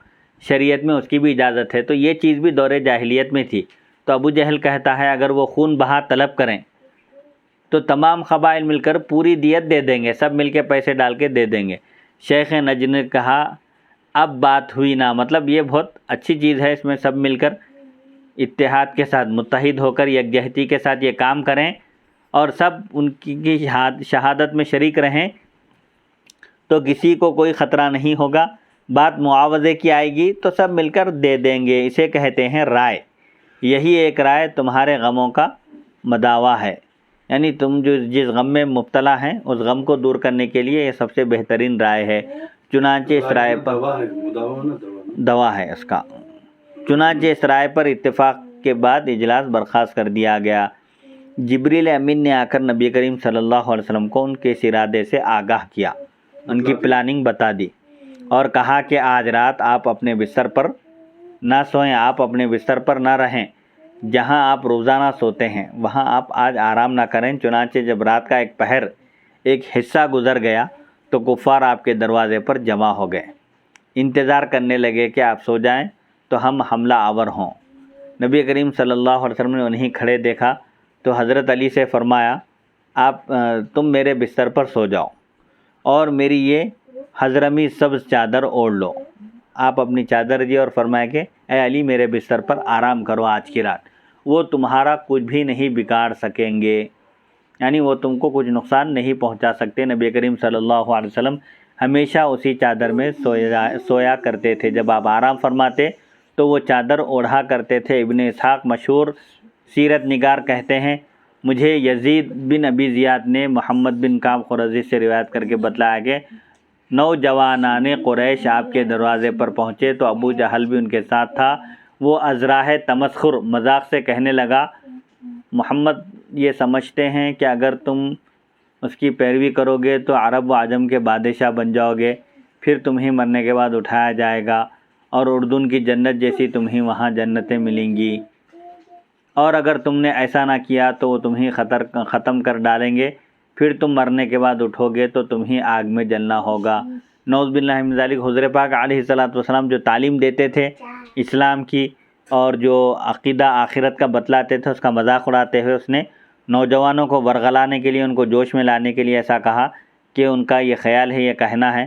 Speaker 1: شریعت میں اس کی بھی اجازت ہے۔ تو یہ چیز بھی دور جاہلیت میں تھی، تو ابو جہل کہتا ہے اگر وہ خون بہا طلب کریں تو تمام قبائل مل کر پوری دیت دے دیں گے، سب مل کے پیسے ڈال کے دے دیں گے۔ شیخ نجد نے کہا اب بات ہوئی نا، مطلب یہ بہت اچھی چیز ہے، اس میں سب مل کر اتحاد کے ساتھ متحد ہو کر یکجہتی کے ساتھ یہ کام کریں اور سب ان کی شہادت میں شریک رہیں تو کسی کو کوئی خطرہ نہیں ہوگا۔ بات معاوضے کی آئے گی تو سب مل کر دے دیں گے، اسے کہتے ہیں رائے۔ یہی ایک رائے تمہارے غموں کا مداوا ہے، یعنی تم جو جس غم میں مبتلا ہیں اس غم کو دور کرنے کے لیے یہ سب سے بہترین رائے ہے۔ چنانچہ اس رائے پر دوا ہے اس کا، چنانچہ اس رائے پر اتفاق کے بعد اجلاس برخاست کر دیا گیا۔ جبریل امین نے آ کر نبی کریم صلی اللہ علیہ وسلم کو ان کے اس ارادے سے آگاہ کیا، ان کی پلاننگ بتا دی اور کہا کہ آج رات آپ اپنے بستر پر نہ سوئیں، آپ اپنے بستر پر نہ رہیں، جہاں آپ روزانہ سوتے ہیں وہاں آپ آج آرام نہ کریں۔ چنانچہ جب رات کا ایک پہر ایک حصہ گزر گیا تو کفار آپ کے دروازے پر جمع ہو گئے، انتظار کرنے لگے کہ آپ سو جائیں تو ہم حملہ آور ہوں۔ نبی کریم صلی اللہ علیہ وسلم نے انہیں کھڑے دیکھا تو حضرت علی سے فرمایا تم میرے بستر پر سو جاؤ اور میری یہ حضرمی سبز چادر اوڑھ لو۔ آپ اپنی چادر دی اور فرمایا کہ اے علی میرے بستر پر آرام کرو آج کی رات، وہ تمہارا کچھ بھی نہیں بگاڑ سکیں گے، یعنی وہ تم کو کچھ نقصان نہیں پہنچا سکتے۔ نبی کریم صلی اللہ علیہ وسلم ہمیشہ اسی چادر میں سویا کرتے تھے، جب آپ آرام فرماتے تو وہ چادر اوڑھا کرتے تھے۔ ابن اسحاق مشہور سیرت نگار کہتے ہیں مجھے یزید بن ابی زیاد نے محمد بن کعب قرظی سے روایت کر کے بتلایا کہ نوجوانان قریش آپ کے دروازے پر پہنچے تو ابو جہل بھی ان کے ساتھ تھا۔ وہ ازراہ تمسخر مذاق سے کہنے لگا محمد یہ سمجھتے ہیں کہ اگر تم اس کی پیروی کرو گے تو عرب و عجم کے بادشاہ بن جاؤ گے، پھر تمہیں مرنے کے بعد اٹھایا جائے گا اور اردن کی جنت جیسی تمہیں وہاں جنتیں ملیں گی، اور اگر تم نے ایسا نہ کیا تو وہ تمہیں ختم کر ڈالیں گے، پھر تم مرنے کے بعد اٹھو گے تو تمہیں آگ میں جلنا ہوگا۔ نعوذ باللہ من ذالک۔ حضور پاک علیہ الصلاۃ والسلام جو تعلیم دیتے تھے اسلام کی اور جو عقیدہ آخرت کا بتلاتے تھے اس کا مذاق اڑاتے ہوئے اس نے نوجوانوں کو ورغلانے کے لیے، ان کو جوش میں لانے کے لیے ایسا کہا کہ ان کا یہ خیال ہے، یہ کہنا ہے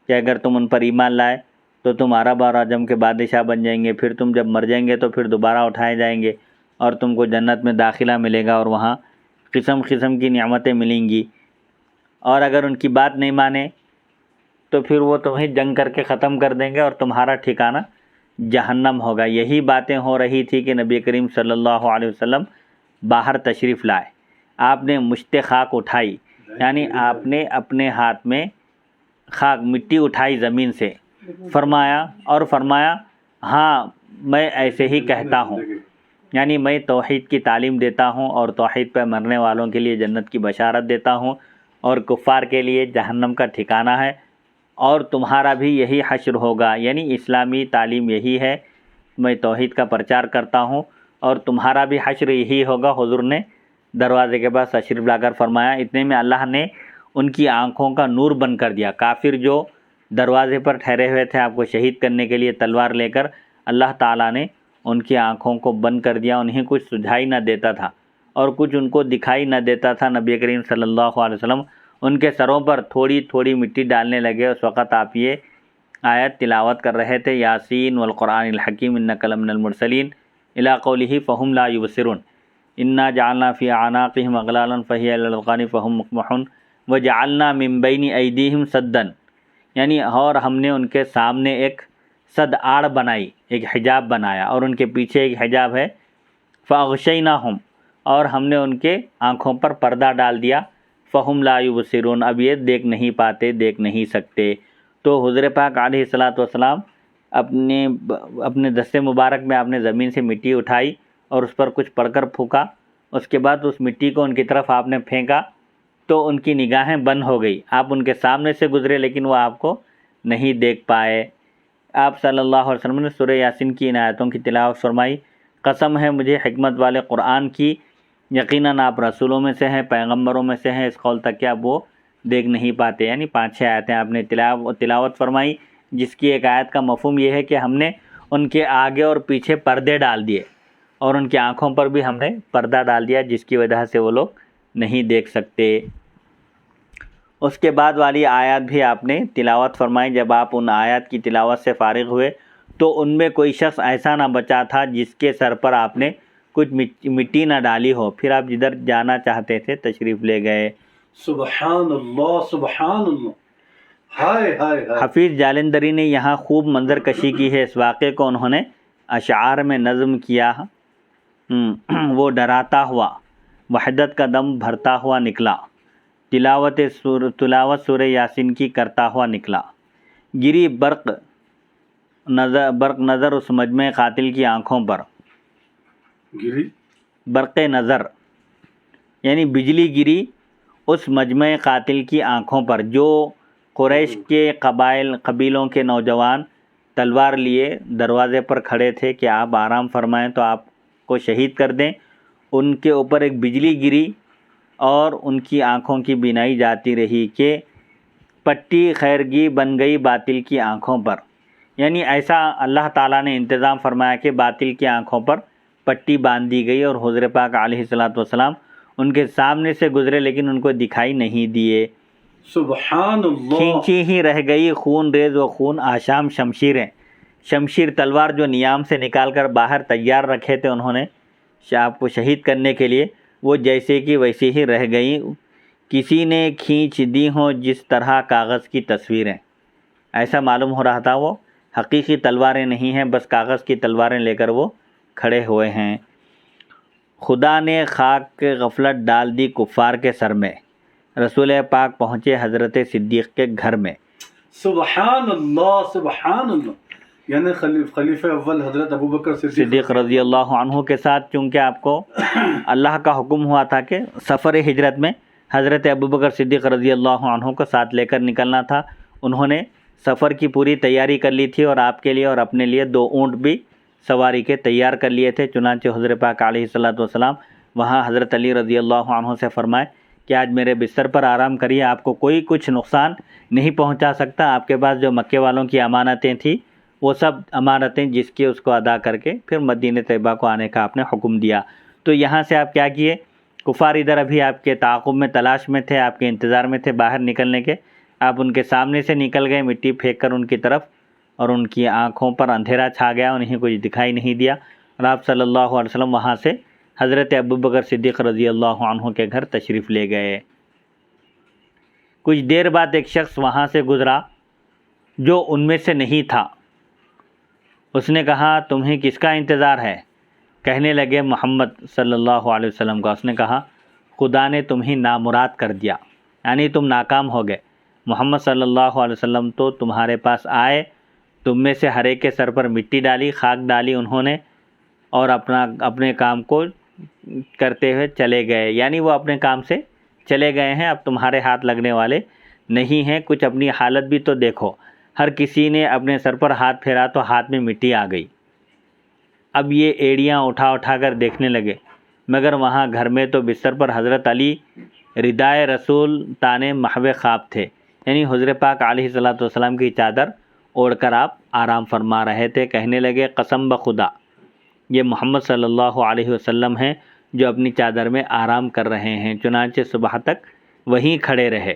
Speaker 1: کہ اگر تم ان پر ایمان لائے تو تم عرب اور عجم کے بادشاہ بن جائیں گے، پھر تم جب مر جائیں گے تو پھر دوبارہ اٹھائے جائیں گے اور تم کو جنت میں داخلہ ملے گا اور وہاں قسم قسم کی نعمتیں ملیں گی، اور اگر ان کی بات نہیں مانے تو پھر وہ تمہیں جنگ کر کے ختم کر دیں گے اور تمہارا ٹھکانہ جہنم ہوگا۔ یہی باتیں ہو رہی تھی کہ نبی کریم صلی اللہ علیہ وسلم باہر تشریف لائے، آپ نے مشت خاک اٹھائی، یعنی آپ نے اپنے ہاتھ میں خاک مٹی اٹھائی زمین سے، فرمایا ہاں میں ایسے ہی کہتا ہوں، یعنی میں توحید کی تعلیم دیتا ہوں اور توحید پہ مرنے والوں کے لیے جنت کی بشارت دیتا ہوں اور کفار کے لیے جہنم کا ٹھکانہ ہے، اور تمہارا بھی یہی حشر ہوگا، یعنی اسلامی تعلیم یہی ہے، میں توحید کا پرچار کرتا ہوں اور تمہارا بھی حشر یہی ہوگا۔ حضور نے دروازے کے پاس تشریف لا کر فرمایا، اتنے میں اللہ نے ان کی آنکھوں کا نور بند کر دیا۔ کافر جو دروازے پر ٹھہرے ہوئے تھے آپ کو شہید کرنے کے لیے تلوار لے کر، اللہ تعالیٰ نے ان کی آنکھوں کو بند کر دیا، انہیں کچھ سجھائی نہ دیتا تھا اور کچھ ان کو دکھائی نہ دیتا تھا۔ نبی کریم صلی اللہ علیہ وسلم ان کے سروں پر تھوڑی تھوڑی مٹی ڈالنے لگے۔ اس وقت آپ یہ آیت تلاوت کر رہے تھے، یاسین والقرآن الحکیم انک لمن المرسلین الی قولہ فہم لا یبصرون انا جعلنا فی اعناقہم اغلالا فہی الی الاذقان فہم مقمحون وجعلنا من بین ایدیہم سدا، یعنی اور ہم نے ان کے سامنے ایک سد آڑ بنائی، ایک حجاب بنایا، اور ان کے پیچھے ایک حجاب ہے، فاغشیناہم، اور ہم نے ان کے آنکھوں پر پردہ ڈال دیا، فہم لا یبصرون، اب یہ دیکھ نہیں پاتے، دیکھ نہیں سکتے۔ تو حضور پاک علیہ الصلاۃ والسلام اپنے دست مبارک میں آپ نے زمین سے مٹی اٹھائی اور اس پر کچھ پڑھ کر پھونکا، اس کے بعد اس مٹی کو ان کی طرف آپ نے پھینکا تو ان کی نگاہیں بند ہو گئی، آپ ان کے سامنے سے گزرے لیکن وہ آپ کو نہیں دیکھ پائے۔ آپ صلی اللہ علیہ وسلم نے سورہ یاسین کی ان آیتوں کی تلاوت فرمائی۔ قسم ہے مجھے حکمت والے قرآن کی، یقیناً آپ رسولوں میں سے ہیں، پیغمبروں میں سے ہیں، اس قول تک کہ آپ وہ دیکھ نہیں پاتے، یعنی 5-6 آیتیں آپ نے تلاوت فرمائی، جس کی ایک آیت کا مفہوم یہ ہے کہ ہم نے ان کے آگے اور پیچھے پردے ڈال دیے اور ان کی آنکھوں پر بھی ہم نے پردہ ڈال دیا، جس کی وجہ سے وہ لوگ نہیں دیکھ سکتے۔ اس کے بعد والی آیات بھی آپ نے تلاوت فرمائی۔ جب آپ ان آیات کی تلاوت سے فارغ ہوئے تو ان میں کوئی شخص ایسا نہ بچا تھا جس کے سر پر آپ نے کچھ مٹی نہ ڈالی ہو، پھر آپ جدھر جانا چاہتے تھے تشریف لے گئے۔
Speaker 2: سبحان اللہ، سبحان اللہ، ہائے ہائے ہائے۔
Speaker 1: حفیظ جالندری نے یہاں خوب منظر کشی کی ہے، اس واقعے کو انہوں نے اشعار میں نظم کیا۔ وہ ڈراتا ہوا وحدت کا دم بھرتا ہوا نکلا، تلاوت سورہ یاسین کی کرتا ہوا نکلا، گری برق نظر اس مجمع قاتل کی آنکھوں پر،
Speaker 2: گری
Speaker 1: برق نظر یعنی بجلی گری اس مجمع قاتل کی آنکھوں پر، جو قریش کے قبیلوں کے نوجوان تلوار لیے دروازے پر کھڑے تھے کہ آپ آرام فرمائیں تو آپ کو شہید کر دیں، ان کے اوپر ایک بجلی گری اور ان کی آنکھوں کی بینائی جاتی رہی کہ پٹی خیرگی بن گئی باطل کی آنکھوں پر، یعنی ایسا اللہ تعالیٰ نے انتظام فرمایا کہ باطل کی آنکھوں پر پٹی باندھ دی گئی، اور حضور پاک علیہ الصلاۃ والسلام ان کے سامنے سے گزرے لیکن ان کو دکھائی نہیں دیے۔
Speaker 2: سبحان اللہ۔
Speaker 1: کھینچی ہی رہ گئی خون ریز و خون آشام شمشیریں، شمشیر تلوار جو نیام سے نکال کر باہر تیار رکھے تھے انہوں نے آپ کو شہید کرنے کے لیے، وہ جیسے کہ ویسے ہی رہ گئی، کسی نے کھینچ دی ہوں جس طرح کاغذ کی تصویریں۔ ایسا معلوم ہو رہا تھا وہ حقیقی تلواریں نہیں ہیں، بس کاغذ کی تلواریں لے کر وہ کھڑے ہوئے ہیں۔ خدا نے خاک کے غفلت ڈال دی کفار کے سر میں، رسول پاک پہنچے حضرت صدیق کے گھر میں۔
Speaker 2: سبحان اللہ، سبحان اللہ، یعنی خلیفہ اول حضرت ابوبکر
Speaker 1: صدیق رضی اللہ عنہ کے ساتھ، چونکہ آپ کو اللہ کا حکم ہوا تھا کہ سفر ہجرت میں حضرت ابوبکر صدیق رضی اللہ عنہ کو ساتھ لے کر نکلنا تھا، انہوں نے سفر کی پوری تیاری کر لی تھی اور آپ کے لیے اور اپنے لیے 2 اونٹ بھی سواری کے تیار کر لیے تھے۔ چنانچہ حضرت پاک علیہ الصلاۃ والسلام وہاں حضرت علی رضی اللہ عنہ سے فرمائے کہ آج میرے بستر پر آرام کریے، آپ کو کوئی کچھ نقصان نہیں پہنچا سکتا، آپ کے پاس جو مکے والوں کی امانتیں تھیں وہ سب امانتیں جس کی اس کو ادا کر کے پھر مدینہ طیبہ کو آنے کا آپ نے حکم دیا۔ تو یہاں سے آپ کیا کیے، کفار ادھر ابھی آپ کے تعاقب میں تلاش میں تھے، آپ کے انتظار میں تھے باہر نکلنے کے، آپ ان کے سامنے سے نکل گئے مٹی پھینک کر ان کی طرف، اور ان کی آنکھوں پر اندھیرا چھا گیا، انہیں کچھ دکھائی نہیں دیا، اور آپ صلی اللہ علیہ وسلم وہاں سے حضرت ابوبکر صدیق رضی اللہ عنہ کے گھر تشریف لے گئے۔ کچھ دیر بعد ایک شخص وہاں سے گزرا جو ان میں سے نہیں تھا، اس نے کہا تمہیں کس کا انتظار ہے؟ کہنے لگے محمد صلی اللہ علیہ وسلم کا۔ اس نے کہا خدا نے تمہیں نامراد کر دیا، یعنی تم ناکام ہو گئے، محمد صلی اللہ علیہ وسلم تو تمہارے پاس آئے، تم میں سے ہر ایک کے سر پر مٹی ڈالی، خاک ڈالی انہوں نے، اور اپنے کام کو کرتے ہوئے چلے گئے، یعنی وہ اپنے کام سے چلے گئے ہیں، اب تمہارے ہاتھ لگنے والے نہیں ہیں۔ کچھ اپنی حالت بھی تو دیکھو، ہر کسی نے اپنے سر پر ہاتھ پھیرا تو ہاتھ میں مٹی آ گئی۔ اب یہ ایڑیاں اٹھا کر دیکھنے لگے، مگر وہاں گھر میں تو بستر پر حضرت علی ردائے رسول تانے محو خواب تھے، یعنی حضرت پاک علیہ الصلاۃ والسلام کی چادر اوڑھ کر آپ آرام فرما رہے تھے۔ کہنے لگے قسم بخدا یہ محمد صلی اللہ علیہ وسلم ہیں جو اپنی چادر میں آرام کر رہے ہیں۔ چنانچہ صبح تک وہیں کھڑے رہے،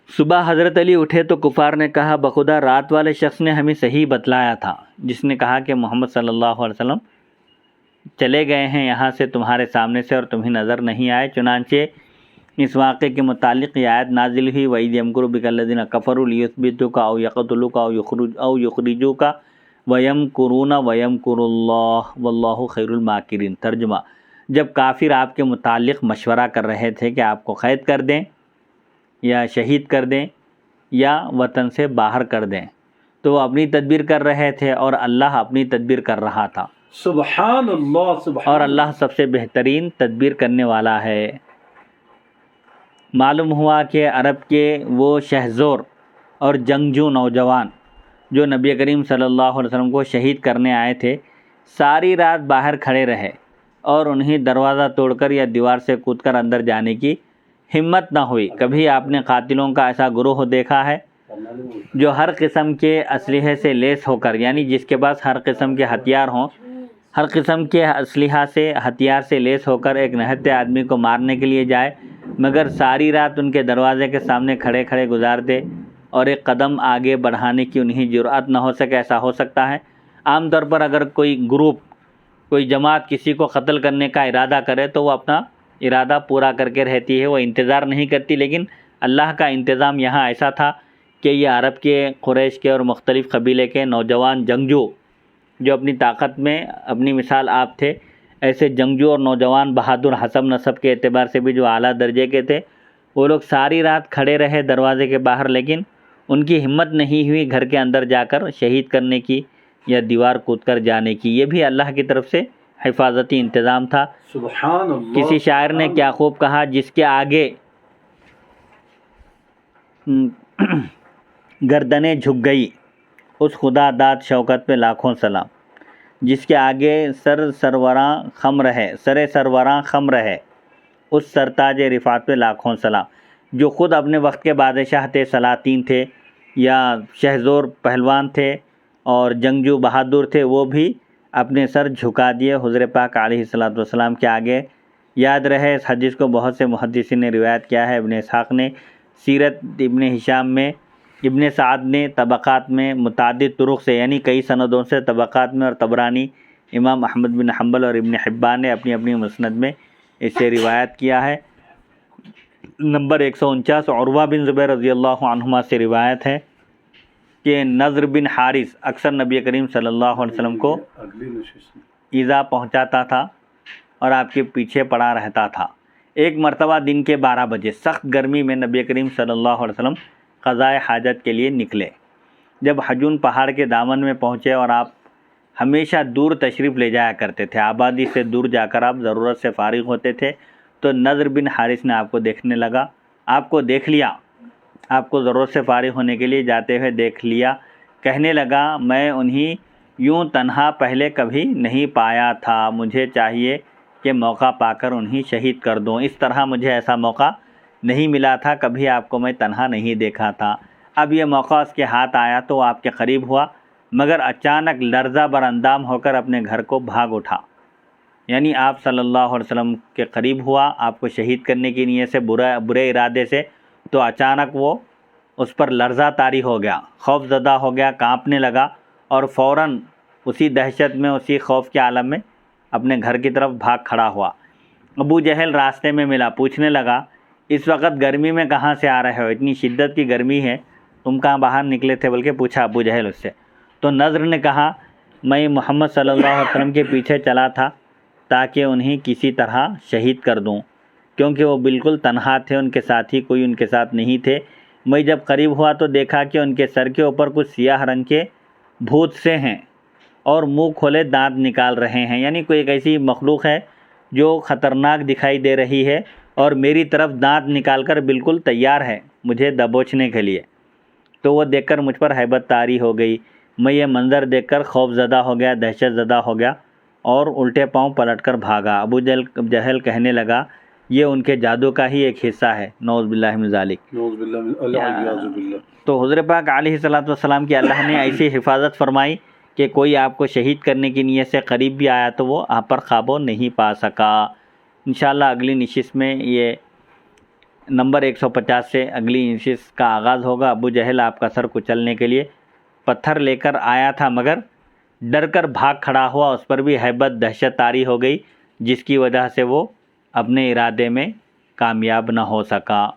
Speaker 1: صبح حضرت علی اٹھے تو کفار نے کہا بخدا رات والے شخص نے ہمیں صحیح بتلایا تھا، جس نے کہا کہ محمد صلی اللہ علیہ وسلم چلے گئے ہیں یہاں سے تمہارے سامنے سے اور تمہیں نظر نہیں آئے۔ چنانچہ اس واقعے کے متعلق یہ آیت نازل ہوئی وَإِذْ يَمْكُرُ بِكَ الَّذِينَ كَفَرُوا لِيُثْبِتُوكَ أَوْ يَقْتُلُوكَ أَوْ يُخْرِجُوكَ وَيَمْكُرُونَ وَيَمْكُرُ اللَّهُ وَاللَّهُ خَيْرُ الْمَاكِرِينَ۔ ترجمہ: جب کافر آپ کے متعلق مشورہ کر رہے تھے کہ آپ کو قید کر دیں یا شہید کر دیں یا وطن سے باہر کر دیں، تو وہ اپنی تدبیر کر رہے تھے اور اللہ اپنی تدبیر کر رہا تھا،
Speaker 2: سبحان اللہ، سبحان
Speaker 1: اور اللہ سب سے بہترین تدبیر کرنے والا ہے۔ معلوم ہوا کہ عرب کے وہ شہزور اور جنگجو نوجوان جو نبی کریم صلی اللہ علیہ وسلم کو شہید کرنے آئے تھے، ساری رات باہر کھڑے رہے اور انہیں دروازہ توڑ کر یا دیوار سے کود کر اندر جانے کی ہمت نہ ہوئی۔ کبھی آپ نے قاتلوں کا ایسا گروہ دیکھا ہے جو ہر قسم کے اسلحے سے لیس ہو کر، یعنی جس کے پاس ہر قسم کے ہتھیار ہوں، ہر قسم کے اسلحہ سے ہتھیار سے لیس ہو کر ایک نہتے آدمی کو مارنے کے لیے جائے، مگر ساری رات ان کے دروازے کے سامنے کھڑے کھڑے گزار دے اور ایک قدم آگے بڑھانے کی انہیں جرأت نہ ہو سکے؟ ایسا ہو سکتا ہے؟ عام طور پر اگر کوئی گروپ، کوئی جماعت کسی کو قتل کرنے کا ارادہ کرے تو وہ اپنا ارادہ پورا کر کے رہتی ہے، وہ انتظار نہیں کرتی، لیکن اللہ کا انتظام یہاں ایسا تھا کہ یہ عرب کے، قریش کے اور مختلف قبیلے کے نوجوان جنگجو جو اپنی طاقت میں اپنی مثال آپ تھے، ایسے جنگجو اور نوجوان بہادر حسب نسب کے اعتبار سے بھی جو اعلیٰ درجے کے تھے، وہ لوگ ساری رات کھڑے رہے دروازے کے باہر، لیکن ان کی ہمت نہیں ہوئی گھر کے اندر جا کر شہید کرنے کی یا دیوار کود کر جانے کی۔ یہ بھی اللہ کی طرف سے حفاظتی انتظام تھا۔
Speaker 2: سبحان اللہ۔
Speaker 1: کسی شاعر نے کیا خوب کہا، جس کے آگے گردنیں جھک گئی اس خدا داد شوکت پہ لاکھوں سلام، جس کے آگے سروراں خم رہے اس سرتاج رفعت پہ لاکھوں سلام۔ جو خود اپنے وقت کے بادشاہ تھے، سلاطین تھے یا شہزور پہلوان تھے اور جنگجو بہادر تھے، وہ بھی اپنے سر جھکا دیے حضور پاک علیہ الصلوۃ والسلام کے آگے۔ یاد رہے اس حدیث کو بہت سے محدثین نے روایت کیا ہے۔ ابن اسحاق نے سیرت، ابن ہشام میں، ابن سعد نے طبقات میں متعدد طرق سے، یعنی کئی سندوں سے طبقات میں، اور طبرانی، امام احمد بن حنبل اور ابن حبان نے اپنی اپنی مسند میں اسے روایت کیا ہے۔ نمبر 149 عروہ بن زبیر رضی اللہ عنہما سے روایت ہے کہ نضر بن حارث اکثر نبی کریم صلی اللہ علیہ وسلم کو ایذا پہنچاتا تھا اور آپ کے پیچھے پڑا رہتا تھا۔ ایک مرتبہ دن کے 12 بجے سخت گرمی میں نبی کریم صلی اللہ علیہ وسلم قضائے حاجت کے لیے نکلے۔ جب حجون پہاڑ کے دامن میں پہنچے، اور آپ ہمیشہ دور تشریف لے جایا کرتے تھے، آبادی سے دور جا کر آپ ضرورت سے فارغ ہوتے تھے، تو نضر بن حارث نے آپ کو دیکھنے لگا، آپ کو دیکھ لیا، آپ کو ضرورت سے فارغ ہونے کے لیے جاتے ہوئے دیکھ لیا، کہنے لگا میں انہیں یوں تنہا پہلے کبھی نہیں پایا تھا، مجھے چاہیے کہ موقع پا کر انہیں شہید کر دوں، اس طرح مجھے ایسا موقع نہیں ملا تھا، کبھی آپ کو میں تنہا نہیں دیکھا تھا۔ اب یہ موقع اس کے ہاتھ آیا تو وہ آپ کے قریب ہوا، مگر اچانک لرزہ بر اندام ہو کر اپنے گھر کو بھاگ اٹھا، یعنی آپ صلی اللہ علیہ وسلم کے قریب ہوا آپ کو شہید کرنے کی نیت سے، برے ارادے سے، تو اچانک وہ اس پر لرزہ طاری ہو گیا، خوف زدہ ہو گیا، کانپنے لگا، اور فوراً اسی دہشت میں، اسی خوف کے عالم میں اپنے گھر کی طرف بھاگ کھڑا ہوا۔ ابو جہل راستے میں ملا، پوچھنے لگا اس وقت گرمی میں کہاں سے آ رہے ہو، اتنی شدت کی گرمی ہے، تم کہاں باہر نکلے تھے، بلکہ پوچھا ابو جہل اس سے۔ تو نضر نے کہا میں محمد صلی اللہ علیہ وسلم کے پیچھے چلا تھا تاکہ انہیں کسی طرح شہید کر دوں، کیونکہ وہ بالکل تنہا تھے، ان کے ساتھی کوئی ان کے ساتھ نہیں تھے۔ میں جب قریب ہوا تو دیکھا کہ ان کے سر کے اوپر کچھ سیاہ رنگ کے بھوت سے ہیں اور منہ کھولے دانت نکال رہے ہیں، یعنی کوئی ایک ایسی مخلوق ہے جو خطرناک دکھائی دے رہی ہے اور میری طرف دانت نکال کر بالکل تیار ہے مجھے دبوچنے کے لیے۔ تو وہ دیکھ کر مجھ پر ہیبت طاری ہو گئی، میں یہ منظر دیکھ کر خوف زدہ ہو گیا، دہشت زدہ ہو گیا اور الٹے پاؤں پلٹ کر بھاگا۔ ابو جہل کہنے لگا یہ ان کے جادو کا ہی ایک حصہ ہے، نعوذ باللہ من ذالک۔
Speaker 2: نعوذ باللہ من والعیاذ باللہ۔
Speaker 1: تو حضور پاک علیہ الصلوۃ والسلام کی اللہ نے ایسی حفاظت فرمائی کہ کوئی آپ کو شہید کرنے کی نیت سے قریب بھی آیا تو وہ آپ پر قابو نہیں پا سکا۔ انشاءاللہ اگلی نشست میں یہ نمبر 150 سے اگلی نشست کا آغاز ہوگا۔ ابو جہل آپ کا سر کچلنے کے لیے پتھر لے کر آیا تھا مگر ڈر کر بھاگ کھڑا ہوا، اس پر بھی ہیبت دہشت طاری ہو گئی جس کی وجہ سے وہ اپنے ارادے میں کامیاب نہ ہو سکا۔